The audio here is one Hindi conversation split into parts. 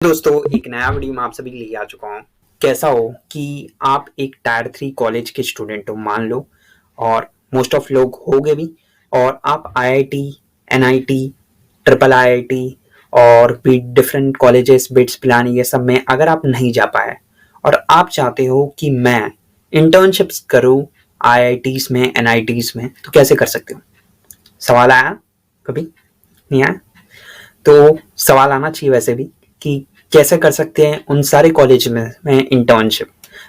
दोस्तों एक नया वीडियो में आप सभी के लिए आ चुका हूँ। कैसा हो कि आप एक टायर 3 कॉलेज के स्टूडेंट हो मान लो, और मोस्ट ऑफ लोग होगे भी, और आप आईआईटी, एनआईटी, ट्रिपल आईआईटी और भी डिफरेंट कॉलेजेस, बिट्स, पिलानी, ये सब में अगर आप नहीं जा पाए और आप चाहते हो कि मैं इंटर्नशिप्स करूँ आईआईटीज में, एनआईटीज में, तो कैसे कर सकते हो? सवाल आया कभी? नहीं आया? तो सवाल आना चाहिए वैसे भी कि कैसे कर सकते हैं उन सारे कॉलेज में इंटर्नशिप।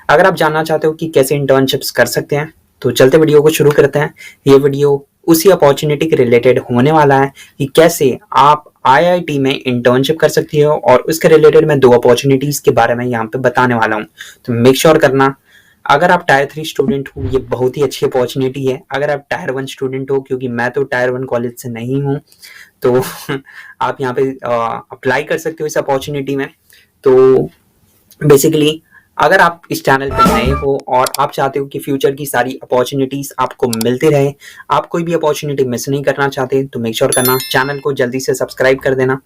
अगर आप जानना चाहते हो कि कैसे इंटर्नशिप्स कर सकते हैं तो चलते वीडियो को शुरू करते हैं। ये वीडियो उसी अपॉर्चुनिटी के रिलेटेड होने वाला है कि कैसे आप आईआईटी में इंटर्नशिप कर सकती हो, और उसके रिलेटेड मैं 2 अपॉर्चुनिटीज के बारे में यहाँ पे बताने वाला हूँ। तो मेक श्योर करना, अगर आप टायर 3 स्टूडेंट हो ये बहुत ही अच्छी अपॉर्चुनिटी है। अगर आप टायर 1 स्टूडेंट हो, क्योंकि मैं तो टायर 1 कॉलेज से नहीं हूँ, तो आप यहाँ पे अप्लाई कर सकते हो इस अपॉर्चुनिटी में। तो बेसिकली अगर आप इस चैनल पे नए हो और आप चाहते हो कि फ्यूचर की सारी अपॉर्चुनिटीज आपको मिलती रहे, आप कोई भी अपॉर्चुनिटी मिस नहीं करना चाहते, तो मेक श्योर करना चैनल को जल्दी से सब्सक्राइब कर देना,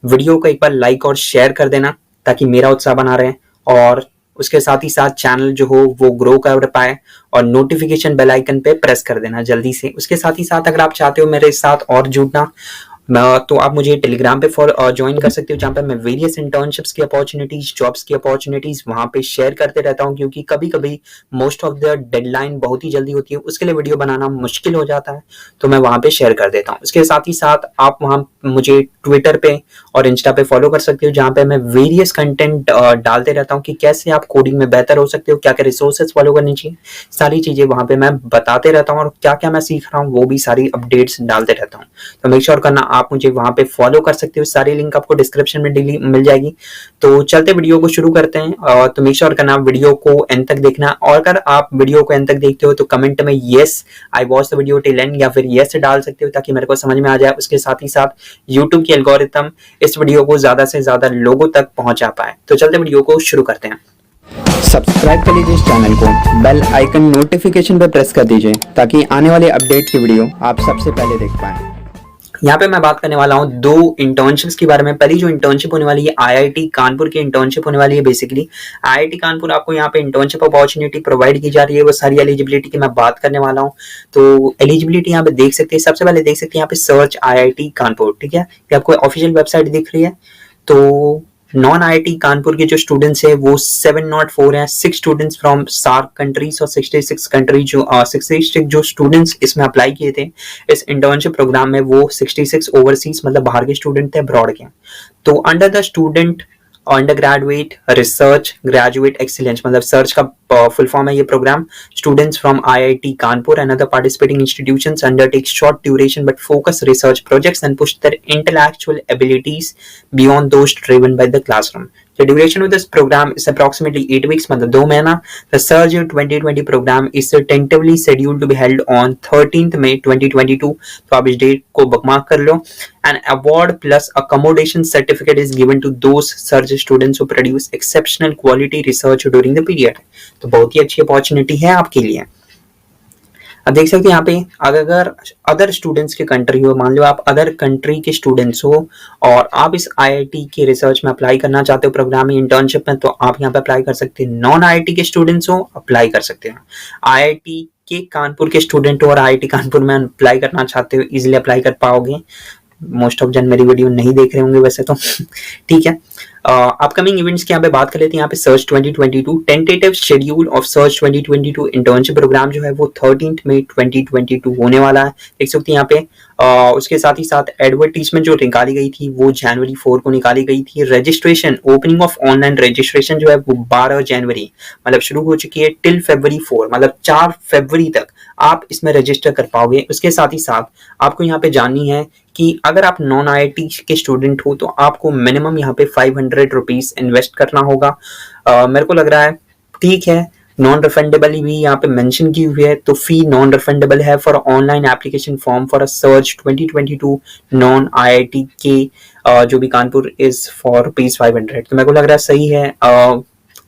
वीडियो को एक बार लाइक और शेयर कर देना ताकि मेरा उत्साह बना रहे, और उसके साथ ही साथ चैनल जो हो वो ग्रो कर पाए, और नोटिफिकेशन बेल आइकन पे प्रेस कर देना जल्दी से। उसके साथ ही साथ अगर आप चाहते हो मेरे साथ और जुड़ना, तो आप मुझे टेलीग्राम पे ज्वाइन कर सकते हो, जहाँ पे मैं वेरियस इंटर्नशिप्स की अपॉर्चुनिटीज, जॉब्स की अपॉर्चुनिटीज वहाँ पे शेयर करते रहता हूँ, क्योंकि कभी कभी मोस्ट ऑफ द डेडलाइन बहुत ही जल्दी होती है, उसके लिए वीडियो बनाना मुश्किल हो जाता है, तो मैं वहाँ पे शेयर कर देता हूँ। उसके साथ ही साथ आप वहाँ मुझे ट्विटर पे और इंस्टा पे फॉलो कर सकते हो, जहाँ पे मैं वेरियस कंटेंट डालते रहता हूँ कि कैसे आप कोडिंग में बेहतर हो सकते हो, क्या क्या रिसोर्सेज फॉलो करनी चाहिए, सारी चीजें वहाँ पे मैं बताते रहता हूँ, और क्या क्या मैं सीख रहा हूँ वो भी सारी अपडेट्स डालते रहता हूँ। तो मेक श्योर करना आप मुझे वहां पे फॉलो कर सकते हो, सारी लिंक आपको डिस्क्रिप्शन में मिल जाएगी। तो चलते वीडियो को शुरू करते हैं। तो मेक श्योर करना वीडियो को एंड तक देखना, और अगर आप वीडियो को एंड तक देखते हो तो कमेंट में yes I watch the video till and या फिर यस डाल सकते हो, ताकि मेरे को समझ में आ जाए। उसके साथ ही साथ यूट्यूब की एल्गोरिथम इस वीडियो को ज्यादा से ज्यादा लोगों तक पहुंचा पाए। तो चलते वीडियो को शुरू करते हैं। सब्सक्राइब कर लीजिए इस चैनल को, बेल आइकन नोटिफिकेशन पे प्रेस कर दीजिए ताकि आने वाले अपडेट की वीडियो आप सबसे पहले देख पाएं। यहाँ पे मैं बात करने वाला हूँ 2 इंटर्नशिप्स के बारे में। पहली जो इंटर्नशिप होने वाली है आईआईटी कानपुर की इंटर्नशिप होने वाली है। बेसिकली आईआईटी कानपुर आपको यहाँ पे इंटर्नशिप अपॉर्चुनिटी प्रोवाइड की जा रही है, वो सारी एलिजिबिलिटी की मैं बात करने वाला हूँ। तो एलिजिबिलिटी यहाँ पे देख सकते हैं, सबसे पहले देख सकते हैं यहाँ पे सर्च आईआईटी कानपुर, ठीक है, ये आपको ऑफिशियल वेबसाइट दिख रही है। तो नॉन आईआईटी कानपुर के जो स्टूडेंट्स है वो 704 हैं, 6 स्टूडेंट्स फ्रॉम सार्क कंट्रीज और 66 कंट्री जो 66 जो स्टूडेंट्स इसमें अप्लाई किए थे इस इंटर्नशिप प्रोग्राम में, वो 66 ओवरसीज मतलब बाहर के स्टूडेंट थे, अब्रॉड के। तो under the student undergraduate research graduate excellence मतलब सर्च का फुल फॉर्म है ये program. Students from IIT Kanpur and other participating institutions undertake short duration but focus research projects and push their intellectual abilities beyond those driven by the classroom. The duration of this program is approximately 8 weeks, मतलब 2 महीना। The Surge 2020 program is tentatively scheduled to be held on 13th May 2022. तो आप इस डेट को बुकमार्क कर लो। An award plus accommodation certificate is given to those Surge students who produce exceptional quality research during the period. तो बहुत ही अच्छी अपॉर्चुनिटी है आपके लिए। अब देख सकते हैं यहाँ पे अगर अदर स्टूडेंट्स के कंट्री हो, मान लो आप अदर कंट्री के स्टूडेंट्स हो और आप इस आईआईटी के रिसर्च में अप्लाई करना चाहते हो प्रोग्राम में, इंटर्नशिप में, तो आप यहाँ पे अप्लाई कर सकते हैं। नॉन आईआईटी के स्टूडेंट्स हो अप्लाई कर सकते हैं। आईआईटी के कानपुर के स्टूडेंट हो और आईआईटी कानपुर में अप्लाई करना चाहते हो, इजिली अप्लाई कर पाओगे। मोस्ट ऑफ जन मेरी वीडियो नहीं देख रहे होंगे वैसे तो ठीक है। अपकमिंग इवेंट्स की यहाँ पे बात कर लेते हैं। यहाँ पे SURGE 2022 tentative schedule of SURGE 2022 internship program जो है वो 13 मई 2022 होने वाला है, देख सकते हैं यहाँ पे। उसके साथ ही साथ एडवर्टीजमेंट जो निकाली गई थी वो जनवरी 4 को निकाली गई थी। Registration opening of online registration जो है वो 12 जनवरी मतलब शुरू हो चुकी है, टिल February 4 मतलब 4 फरवरी तक आप इसमें रजिस्टर कर पाओगे। उसके साथ ही साथ आपको यहाँ पे जाननी है कि अगर आप नॉन आईआईटी के स्टूडेंट हो तो आपको मिनिमम यहाँ पे 500 रुपीज इन्वेस्ट करना होगा। मेरे को लग रहा है ठीक है, नॉन रिफंडेबल भी यहाँ पे मेंशन की हुई है, तो फी नॉन रिफंडेबल है for online application form for a search 2022 non IIT के जो भी कानपुर इज फॉर ₹500। तो मेरे को लग रहा है सही है,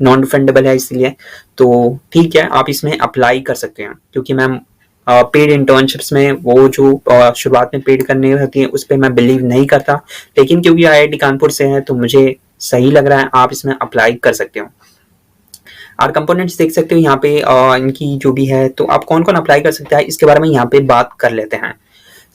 नॉन रिफंडेबल है इसलिए, तो ठीक है आप इसमें अप्लाई कर सकते हैं। क्योंकि मैम पेड इंटर्नशिप्स में वो जो शुरुआत में पेड करनी होती है उस पर मैं बिलीव नहीं करता, लेकिन क्योंकि आईआईटी कानपुर से है तो मुझे सही लग रहा है, आप इसमें अप्लाई कर सकते हो। और कंपोनेंट्स देख सकते हो यहाँ पे इनकी जो भी है, तो आप कौन कौन अप्लाई कर सकते हैं इसके बारे में यहाँ पे बात कर लेते हैं।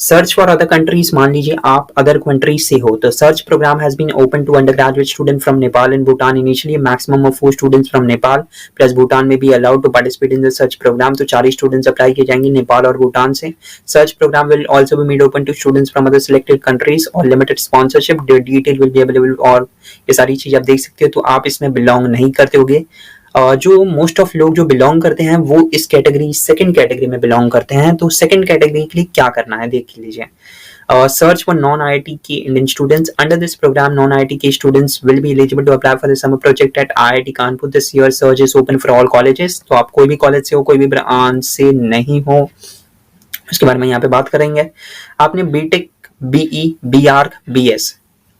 सर्च फॉर अदर कंट्रीज, मान लीजिए आप अदर कंट्रीज से हो तो search programme has been open to undergraduate student from Nepal and Bhutan initially, maximum of 4 students from Nepal plus Bhutan may be allowed to participate in the search programme. तो 4 स्टूडेंट्स अप्लाई किए जाएंगे नेपाल और भूटान से। Search programme will also be made open to students from other selected countries और limited sponsorship, detail will be available. और ये सारी चीज आप देख सकते हो। तो आप इसमें बिलोंग नहीं करते होगे। जो मोस्ट ऑफ लोग जो बिलोंग करते हैं वो इस कैटेगरी, सेकंड कैटेगरी में बिलोंग करते हैं। तो सेकंड कैटेगरी के लिए क्या करना है देख लीजिए। Search for non-IIT key Indian students. Under this program, non-IIT key students will be eligible to apply for the summer project at IIT Kanpur. This year search is open for all colleges. तो आप कोई भी कॉलेज से हो, कोई भी ब्रांच से नहीं हो, उसके बारे में यहाँ पे बात करेंगे। आपने बीटेक, बीई, बीआर्क, बीएस,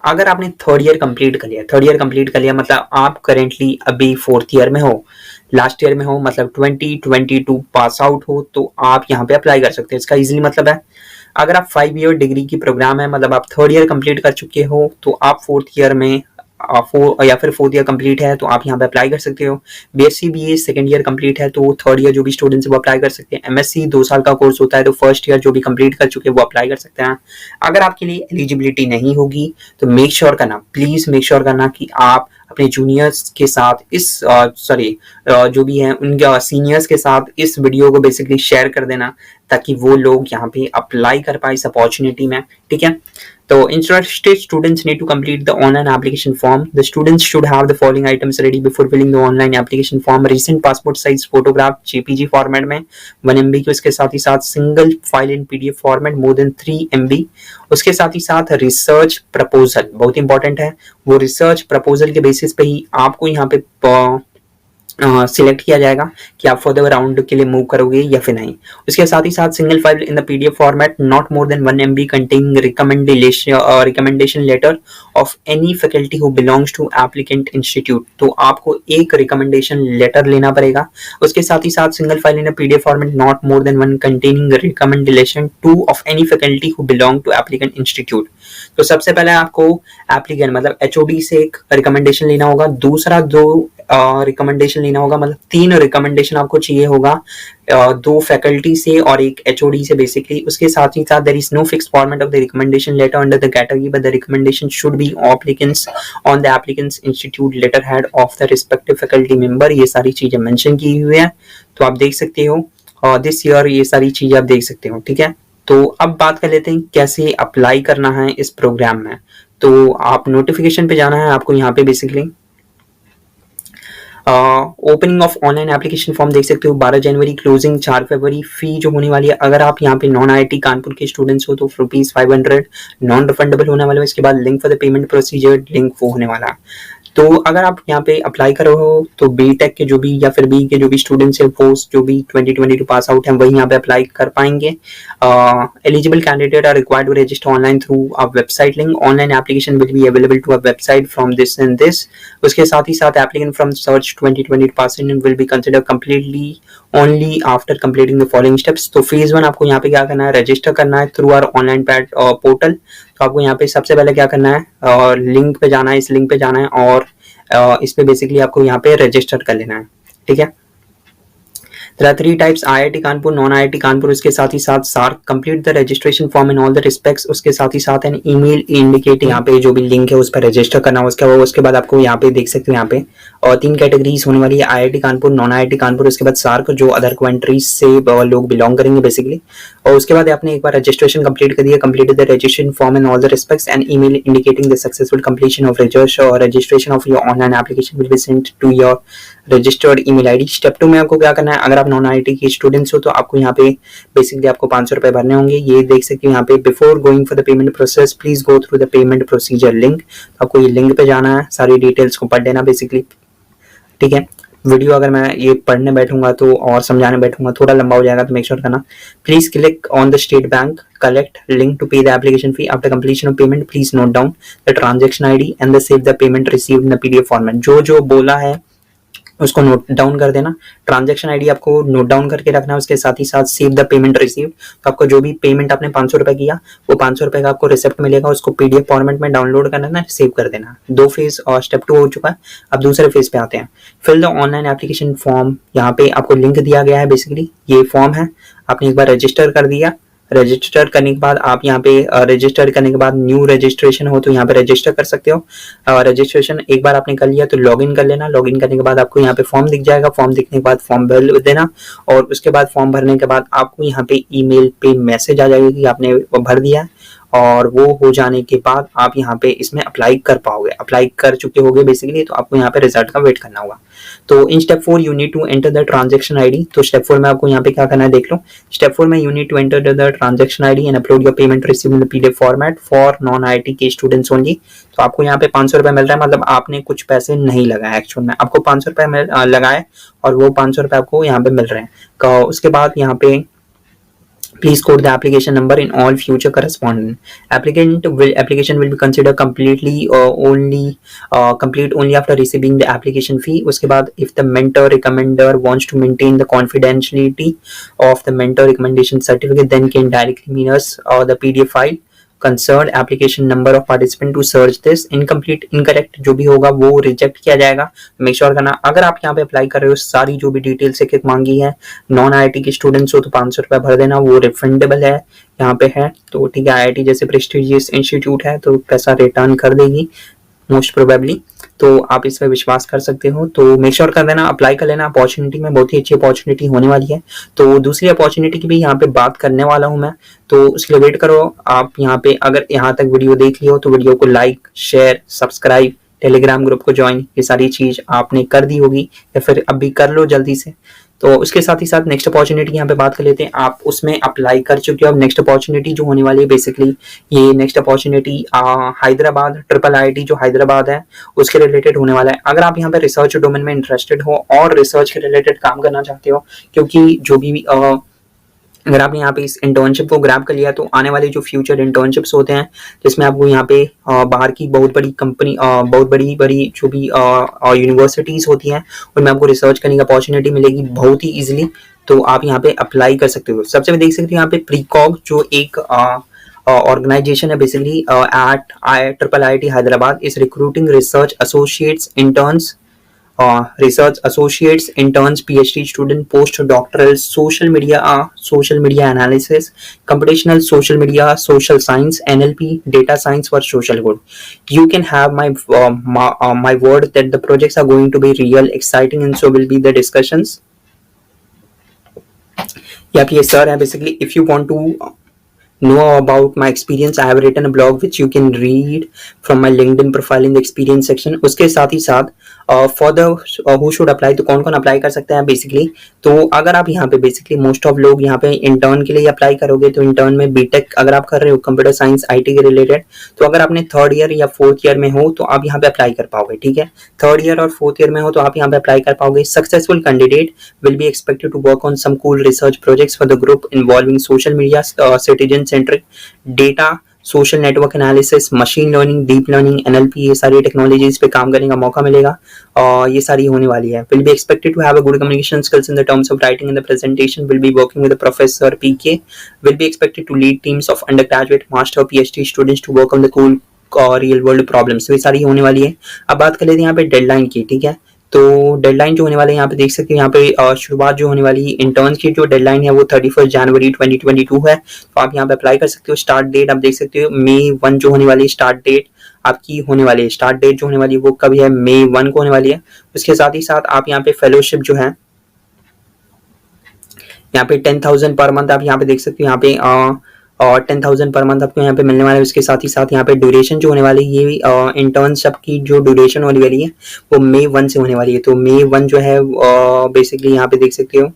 अगर आपने थर्ड ईयर कंप्लीट कर लिया मतलब आप करेंटली अभी फोर्थ ईयर में हो, लास्ट ईयर में हो, मतलब 2022 पास आउट हो, तो आप यहाँ पे अप्लाई कर सकते हैं। इसका इजीली मतलब है अगर आप 5 ईयर डिग्री की प्रोग्राम है, मतलब आप थर्ड ईयर कंप्लीट कर चुके हो, तो आप फोर्थ ईयर में या फिर फोर्थ ईयर कंप्लीट है तो आप यहाँ पे अप्लाई कर सकते हो। BSc BA second year complete है तो थर्ड ईयर जो भी स्टूडेंट्स वो अप्लाई कर सकते हैं। एमएससी 2 साल का कोर्स होता है तो फर्स्ट ईयर जो भी कंप्लीट कर चुके हैं वो अप्लाई कर सकते हैं। अगर आपके लिए एलिजिबिलिटी नहीं होगी तो मेक श्योर करना, प्लीज मेक श्योर करना कि आप अपने जूनियर्स के साथ इस जो भी है उनके सीनियर्स के साथ इस वीडियो को बेसिकली शेयर कर देना ताकि वो लोग यहाँ पे अप्लाई कर पाए इस अपॉर्चुनिटी में। ठीक है, तो interested students need to complete the online application form. The students should have the following items ready before filling the online application form: recent passport size photograph JPG format में 1 MB की, उसके साथ ही साथ single file in PDF format more than 3 MB, उसके साथ ही साथ रिसर्च प्रपोजल, बहुत इंपॉर्टेंट है। वो रिसर्च प्रपोजल के बेसिस पे ही आपको यहाँ पे सिलेक्ट किया जाएगा कि आप फर्दर राउंड के लिए मूव करोगे या फिर नहीं। उसके साथ ही साथ single file in the PDF format not more than 1 MB containing recommendation letter of any faculty who belongs to applicant institute. तो आपको एक रिकमेंडेशन लेटर लेना पड़ेगा। उसके साथ ही साथ single file in PDF format not more than 1 containing recommendation 2 of any faculty who belong to applicant institute. तो सबसे पहले आपको एप्लीकेंट मतलब HOD से एक रिकमेंडेशन लेना होगा, दूसरा 2 रिकमेंडेशन लेना होगा, मतलब 3 रिकमेंडेशन आपको चाहिए होगा, 2 फैकल्टी से और एक HOD से बेसिकली। उसके साथ ही साथ there is no fixed format of the recommendation letter under the category but the recommendation should be applicants on the applicants institute letterhead of the respective faculty member. ये सारी चीजें मेंशन की हुई है तो आप देख सकते हो, और दिस ईयर ये सारी चीजें आप देख सकते हो। ठीक है, तो अब बात कर लेते हैं कैसे अप्लाई करना है इस प्रोग्राम में। तो आप नोटिफिकेशन पे जाना है आपको, यहाँ पे basically opening of online application form देख सकते हो 12 जनवरी, क्लोजिंग 4 फरवरी। फी जो होने वाली है, अगर आप यहाँ पे नॉन IIT कानपुर के स्टूडेंट्स हो तो ₹500 नॉन रिफंडेबल होने वाला है। इसके बाद link for the payment procedure, link वो होने वाला है। तो अगर आप यहाँ पे अप्लाई करो हो तो बीटेक के जो भी या फिर बी के जो भी स्टूडेंट्स है वो जो भी 2022 पास आउट हैं वही यहाँ पे अप्लाई कर पाएंगे। Eligible candidate are required to register online through a website link. Online application will be available to a website from this and this. उसके साथ ही साथ applicant from SURGE 2020 pass in will be consider completely only after completing the following steps. तो फेज 1 आपको यहाँ पे क्या करना है, रजिस्टर करना है थ्रू आवर ऑनलाइन पोर्टल। तो आपको यहाँ पे सबसे पहले क्या करना है, लिंक पे जाना है, इस लिंक पे जाना है और इस पे बेसिकली आपको यहाँ पे रजिस्टर कर लेना है। ठीक है, There are 3 types: IIT Kanpur, non IIT Kanpur, उसके साथ ही साथ SAARC. Complete the registration form in all the respects. उसके साथ ही साथ एन ईमेल इंडिकेट, यहाँ पे जो भी लिंक है उस पर रजिस्टर करना है। उसके बाद आपको यहाँ पे देख सकते हो यहाँ पे और 3 कैटेगरीज होने वाली है, IIT Kanpur, non IIT Kanpur, उसके बाद सार्क जो अदर कंट्रीज से लोग बिलोंग करेंगे बेसिकली। और उसके बाद आपने एक बार रजिस्ट्रेशन कंप्लीट कर दिया, complete the registration form in all the respects and email indicating the successful completion of registration of your online application will be sent to your registered email ID. Step 2 में आपको क्या करना है, अगर आप नॉन IIT के स्टूडेंट्स हो तो आपको यहाँ पे बेसिकली आपको 500 रुपए भरने होंगे। ये देख सकते हो यहाँ पे, before going for the payment process please go through the payment procedure link. आपको ये लिंक पे जाना है, सारी डिटेल्स को पढ़ लेना बेसिकली। ठीक है, वीडियो अगर मैं ये पढ़ने बैठूंगा तो और समझाने बैठूंगा थोड़ा लंबा हो जाएगा, तो मेक श्योर करना। Please click on the State Bank Collect link to pay the application fee. After completion of payment please note down the transaction ID and the save the payment received in the PDF format. जो बोला है उसको नोट डाउन कर देना। ट्रांजैक्शन आईडी आपको नोट डाउन करके रखना है, उसके साथ ही साथ सेव द पेमेंट रिसीव्ड। तो आपको जो भी पेमेंट आपने 500 रुपए किया वो 500 रुपए का आपको रिसिप्ट मिलेगा, उसको पीडीएफ फॉर्मेट में डाउनलोड कर लेना, सेव कर देना। 2 फेज और स्टेप 2 हो चुका है। अब दूसरे फेज पे आते हैं। Fill the online application form. यहाँ पे आपको लिंक दिया गया है, बेसिकली ये फॉर्म है। आपने एक बार रजिस्टर कर दिया, रजिस्टर करने के बाद आप यहाँ पे रजिस्टर करने के बाद न्यू रजिस्ट्रेशन हो तो यहाँ पे रजिस्टर कर सकते हो। रजिस्ट्रेशन एक बार आपने कर लिया तो लॉगिन कर लेना। लॉगिन करने के बाद आपको यहाँ पे फॉर्म दिख जाएगा, फॉर्म दिखने के बाद फॉर्म भर देना, और उसके बाद फॉर्म भरने के बाद आपको यहाँ पे ईमेल पे मैसेज आ जाएगा कि आपने भर दिया है, और वो हो जाने के बाद आप यहाँ पे इसमें अप्लाई कर पाओगे। अप्लाई कर चुके होगे बेसिकली, तो आपको यहाँ पे रिजल्ट का वेट करना होगा। तो in step 4 you need to enter the transaction ID. तो स्टेप 4 में आपको यहाँ पे क्या करना है देख लो। स्टेप 4 में you need to enter the transaction ID and upload your payment received in the PDF format for non IIT के स्टूडेंट्स ओनली। तो आपको यहाँ पे 500 रुपए मिल रहा है, मतलब आपने कुछ पैसे नहीं लगाए, एक्चुअल में आपको 500 रुपए लगाए और वो 500 रुपए आपको यहाँ पे मिल रहे हैं। उसके बाद यहाँ पे please quote the application number in all future correspondence. Application will be considered completely complete only after receiving the application fee. उसके बाद if the mentor recommender wants to maintain the confidentiality of the mentor recommendation certificate, then can directly mail us the PDF file concerned application number of participant to search this. Incomplete incorrect जो भी होगा वो रिजेक्ट किया जाएगा। मेक श्योर करना अगर आप यहाँ पे अप्लाई कर रहे हो सारी जो भी डिटेल्स एक एक मांगी है, नॉन आईआईटी के स्टूडेंट्स हो तो 500 रुपए भर देना, वो रिफंडेबल है यहाँ पे है। तो ठीक है, आईआईटी जैसे प्रेस्टिजियस इंस्टीट्यूट है तो पैसा रिटर्न कर देगी मोस्ट प्रोबेबली, तो आप इस पर विश्वास कर सकते हो। तो मेक श्योर कर देना, अप्लाई कर लेना। अपॉर्चुनिटी में बहुत ही अच्छी अपॉर्चुनिटी होने वाली है। तो दूसरी अपॉर्चुनिटी की भी यहाँ पे बात करने वाला हूँ मैं, तो उसके लिए वेट करो। आप यहाँ पे अगर यहाँ तक वीडियो देख लियो तो वीडियो को like, share, subscribe, Telegram group को ज्वाइन, ये सारी चीज आपने कर दी होगी या फिर अभी कर लो जल्दी से। तो उसके साथ ही साथ नेक्स्ट अपॉर्चुनिटी यहाँ पे बात कर लेते हैं। आप उसमें अप्लाई कर चुके हो, अब नेक्स्ट अपॉर्चुनिटी जो होने वाली है बेसिकली ये next opportunity Hyderabad triple IIT जो हैदराबाद है उसके रिलेटेड होने वाला है। अगर आप यहाँ पे रिसर्च डोमेन में इंटरेस्टेड हो और रिसर्च के रिलेटेड काम करना चाहते हो, क्योंकि जो भी अगर आपने यहाँ पे इस इंटर्नशिप को ग्रैब कर लिया तो आने वाले जो फ्यूचर इंटर्नशिप्स होते हैं जिसमें आपको यहाँ पे बाहर की बहुत बड़ी कंपनी बहुत बड़ी बड़ी जो भी यूनिवर्सिटीज होती हैं उनमें आपको रिसर्च करने की अपॉर्चुनिटी मिलेगी बहुत ही इजीली। तो आप यहाँ पे अप्लाई कर सकते हो। सबसे पहले देख सकते हो यहाँ पे प्रीकॉग जो एक ऑर्गेनाइजेशन है basically at triple IIT Hyderabad is recruiting research associates, interns, research associates, interns, PhD student, postdoctoral, social media analysis, computational social media, social science, NLP, data science for social good. You can have my word that the projects are going to be real exciting and so will be the discussions. Yeah, ये sir है basically. If you want to know about my experience, I have written a blog which you can read from my LinkedIn profile in the experience section. उसके साथ ही साथ for the who should apply, तो कौन कौन अप्लाई कर सकते हैं बेसिकली। तो अगर आप यहाँ पे बेसिकली मोस्ट ऑफ लोग यहाँ पे इंटर्न के लिए अप्लाई करोगे तो इंटर्न में बीटेक अगर आप कर रहे हो कंप्यूटर साइंस आईटी के रिलेटेड, तो अगर आपने 3rd ईयर या 4th ईयर में हो तो आप यहाँ पे अप्लाई कर पाओगे। ठीक है, 3rd ईयर और 4th ईयर में हो तो आप यहाँ पे अप्लाई कर पाओगे। Successful candidate will be expected to work on some cool research projects for the group involving social media, citizen centric data, social network analysis, machine learning, deep learning, NLP, ये सारी टेक्नोलॉजीज पे काम करने का मौका मिलेगा और ये सारी होने वाली है। Will be expected to have a good communication skills in the terms of writing in the presentation, will be working with the professor PK, will be expected to lead teams of undergraduate, master, PhD students to work on the cool real world problems. ये सारी होने वाली है। अब बात कर लेते हैं यहाँ पे डेडलाइन की। ठीक है, तो डेडलाइन जो होने वाले यहाँ पे देख सकते हैं, यहाँ पे शुरुआत जो होने वाली इंटर्न्स की जो डेडलाइन है वो 31 जनवरी 2022 है। तो आप यहाँ पे अप्लाई कर सकते हो। स्टार्ट डेट आप देख सकते हो May 1 जो होने वाली स्टार्ट डेट आपकी होने वाली है। स्टार्ट डेट जो होने वाली है वो कभी है May 1 को होने वाली है। उसके साथ ही साथ आप यहाँ पे फेलोशिप जो है यहाँ पे 10,000 पर मंथ आप यहाँ पे देख सकते हो। यहाँ पे और 10,000 पर मंथ आपको यहाँ पे मिलने वाला है। उसके साथ ही साथ यहाँ पे ड्यूरेशन जो होने वाली है ये इंटर्नशिप की जो ड्यूरेशन होने वाली है वो May 1 से होने वाली है। तो May 1 जो है बेसिकली यहाँ पे देख सकते हो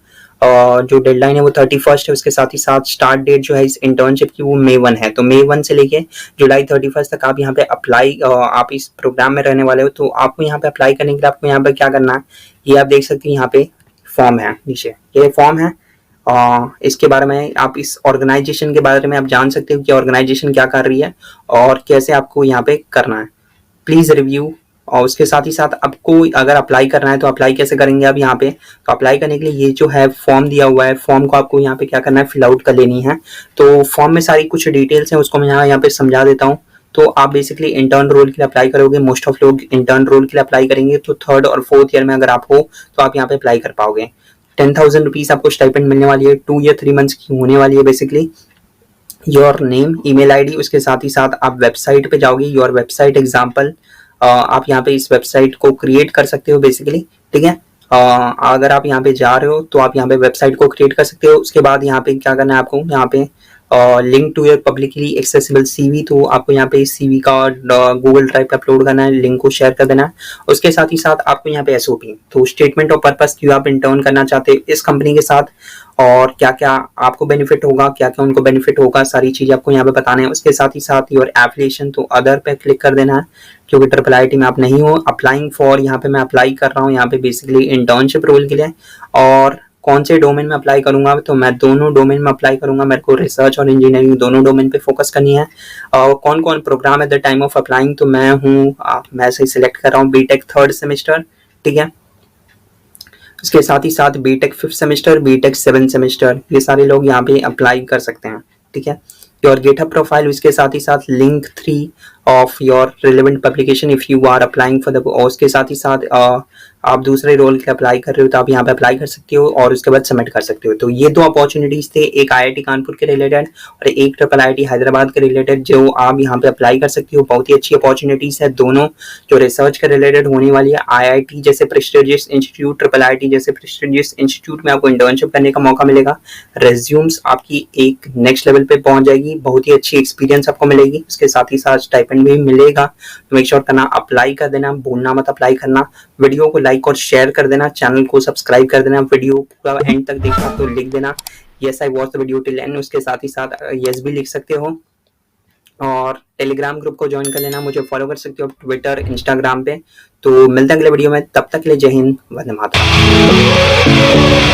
जो डेडलाइन है वो 31 है। उसके साथ ही साथ स्टार्ट डेट जो है इस इंटर्नशिप की वो May 1 है। तो May 1 से लेके जुलाई 31 तक आप यहाँ पे अप्लाई आप इस प्रोग्राम में रहने वाले हो। तो आपको यहाँ पे अप्लाई करने के लिए आपको यहाँ पे क्या करना है ये आप देख सकते हैं। यहाँ पे फॉर्म है, नीचे ये फॉर्म है। इसके बारे में आप इस ऑर्गेनाइजेशन के बारे में आप जान सकते हो कि ऑर्गेनाइजेशन क्या कर रही है और कैसे आपको यहाँ पे करना है। प्लीज रिव्यू और उसके साथ ही साथ आपको अगर अप्लाई करना है तो अप्लाई कैसे करेंगे आप यहाँ पे, तो अप्लाई करने के लिए ये जो है फॉर्म दिया हुआ है, फॉर्म को आपको यहाँ पे क्या करना है, फिल आउट कर लेनी है। तो फॉर्म में सारी कुछ डिटेल्स हैं, उसको मैं यहाँ पे समझा देता हूँ। तो आप बेसिकली इंटर्न रोल के लिए अप्लाई करोगे, मोस्ट ऑफ लोग इंटर्न रोल के लिए अप्लाई करेंगे। तो 3rd और 4th ईयर में अगर आप हो तो आप यहाँ पे अप्लाई कर पाओगे। 10,000 रुपीज आपको स्टाइपेंड मिलने वाली है, 2 या 3 मंथ्स की होने वाली है basically. Your name, email ID, उसके साथ ही साथ आप वेबसाइट पे जाओगे, योर वेबसाइट एग्जाम्पल, आप यहाँ पे इस वेबसाइट को क्रिएट कर सकते हो बेसिकली, ठीक है। अगर आप यहाँ पे जा रहे हो तो आप यहाँ पे वेबसाइट को क्रिएट कर सकते हो। उसके बाद यहाँ पे क्या करना है आपको, यहाँ पे link to your publicly accessible CV, तो आपको यहाँ पे सीवी का गूगल ड्राइव पे अपलोड करना है, लिंक को शेयर कर देना है। उसके साथ ही साथ आपको यहाँ पे एसओपी, तो स्टेटमेंट ऑफ पर्पस, क्यों आप इंटर्न करना चाहते हो इस कंपनी के साथ और क्या क्या आपको बेनिफिट होगा, क्या क्या उनको बेनिफिट होगा, सारी चीजें आपको यहाँ पे बताना है। उसके साथ ही साथ योर एप्लीकेशन, तो अदर पे क्लिक कर देना है क्योंकि IIIT में आप नहीं हो। अप्लाइंग फॉर, यहाँ पे मैं अप्लाई कर रहा हूँ यहाँ पे बेसिकली इंटर्नशिप रोल के लिए। और कौन से डोमेन में अप्लाई करूंगा, तो मैं दोनों डोमेन में अप्लाई करूंगा, मेरे को रिसर्च और इंजीनियरिंग दोनों डोमेन पे फोकस करनी है। और कौन कौन program at the time of applying, तो मैं हूँ मैं से सिलेक्ट कर रहा हूँ बीटेक 3rd सेमेस्टर, ठीक है। उसके साथ ही साथ BTech 5th semester, BTech 7th semester, ये सारे लोग यहाँ पे अप्लाई कर सकते हैं, ठीक है। योर गेटअप प्रोफाइल, उसके साथ ही साथ link 3 of your relevant publication if you are applying for the, और उसके साथ ही साथ आप दूसरे रोल के अप्लाई कर रहे हो तो आप यहाँ पे अप्लाई कर सकते हो और उसके बाद सबमिट कर सकते हो। तो ये 2 अपॉर्चुनिटीज थे, एक IIT कानपुर के रिलेटेड और एक IIIT हैदराबाद के रिलेटेड, जो आप यहाँ पे अप्लाई कर सकते हो। बहुत ही अच्छी अपॉर्चुनिटीज है दोनों, जो रिसर्च के रिलेटेड होने वाली है। IIT जैसे प्रेस्टिजियस इंस्टीट्यूट, IIIT जैसे प्रेस्टिजियस इंस्टीट्यूट में आपको इंटर्नशिप करने का मौका मिलेगा, रेज्यूम्स आपकी एक नेक्स्ट लेवल पे पहुंच जाएगी, बहुत ही अच्छी एक्सपीरियंस आपको मिलेगी, उसके साथ ही साथ स्टाइपेंड भी मिलेगा। तो मेक श्योर करना, अप्लाई कर देना, भूलना मत अप्लाई करना। वीडियो को लाइक और शेयर कर देना, चैनल को सब्सक्राइब कर देना। वीडियो पूरा एंड तक देखा तो लिख देना yes I watch the video till and, उसके साथ ही साथ यस भी लिख सकते हो। और टेलीग्राम ग्रुप को ज्वाइन कर लेना, मुझे फॉलो कर सकते हो ट्विटर इंस्टाग्राम पे। तो मिलते हैं अगले वीडियो में, तब तक के लिए जय हिंद, वंदे मातरम।